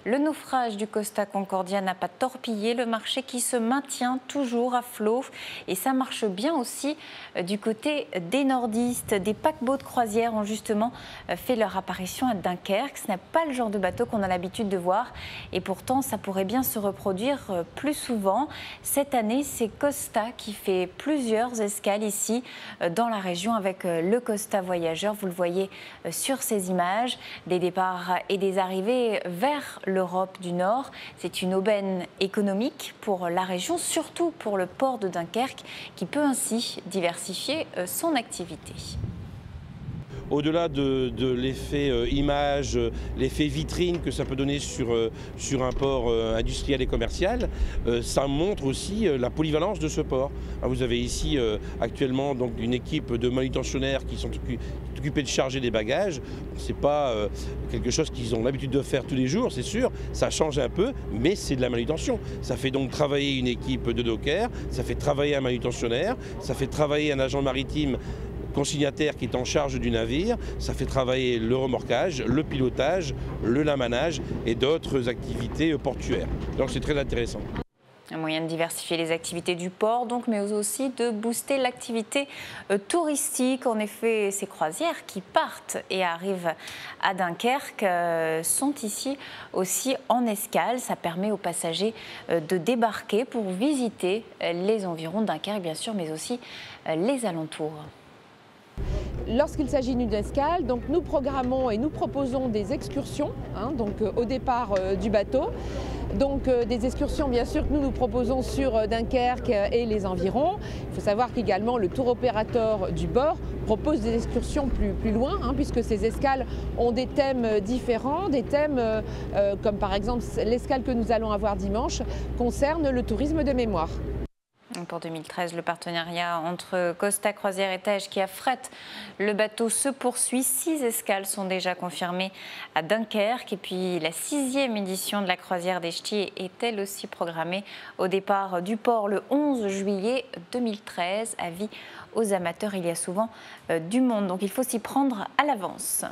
Le naufrage du Costa Concordia n'a pas torpillé le marché qui se maintient toujours à flot et ça marche bien aussi du côté des nordistes. Des paquebots de croisière ont justement fait leur apparition à Dunkerque. Ce n'est pas le genre de bateau qu'on a l'habitude de voir et pourtant ça pourrait bien se reproduire plus souvent. Cette année, c'est Costa qui fait plusieurs escales ici dans la région avec le Costa Voyageur. Vous le voyez sur ces images, des départs et des arrivées vers l'Europe du Nord. C'est une aubaine économique pour la région, surtout pour le port de Dunkerque, qui peut ainsi diversifier son activité. Au-delà de l'effet image, l'effet vitrine que ça peut donner sur un port industriel et commercial, ça montre aussi la polyvalence de ce port. Vous avez ici actuellement donc, une équipe de manutentionnaires qui sont occupés de charger des bagages. Ce n'est pas quelque chose qu'ils ont l'habitude de faire tous les jours, c'est sûr, ça change un peu, mais c'est de la manutention. Ça fait donc travailler une équipe de dockers, ça fait travailler un manutentionnaire, ça fait travailler un agent maritime consignataire qui est en charge du navire, ça fait travailler le remorquage, le pilotage, le lamanage et d'autres activités portuaires. Donc c'est très intéressant. Un moyen de diversifier les activités du port, donc, mais aussi de booster l'activité touristique. En effet, ces croisières qui partent et arrivent à Dunkerque sont ici aussi en escale. Ça permet aux passagers de débarquer pour visiter les environs de Dunkerque, bien sûr, mais aussi les alentours. Lorsqu'il s'agit d'une escale, donc nous programmons et nous proposons des excursions au départ du bateau. Donc des excursions bien sûr que nous proposons sur Dunkerque et les environs. Il faut savoir qu'également le tour opérateur du bord propose des excursions plus loin, puisque ces escales ont des thèmes différents, des thèmes comme par exemple l'escale que nous allons avoir dimanche concerne le tourisme de mémoire. Pour 2013, le partenariat entre Costa Croisière et Tages qui affrète le bateau se poursuit. 6 escales sont déjà confirmées à Dunkerque. Et puis la 6e édition de la croisière des Ch'tis est elle aussi programmée au départ du port le 11 juillet 2013. Avis aux amateurs, il y a souvent du monde, donc il faut s'y prendre à l'avance.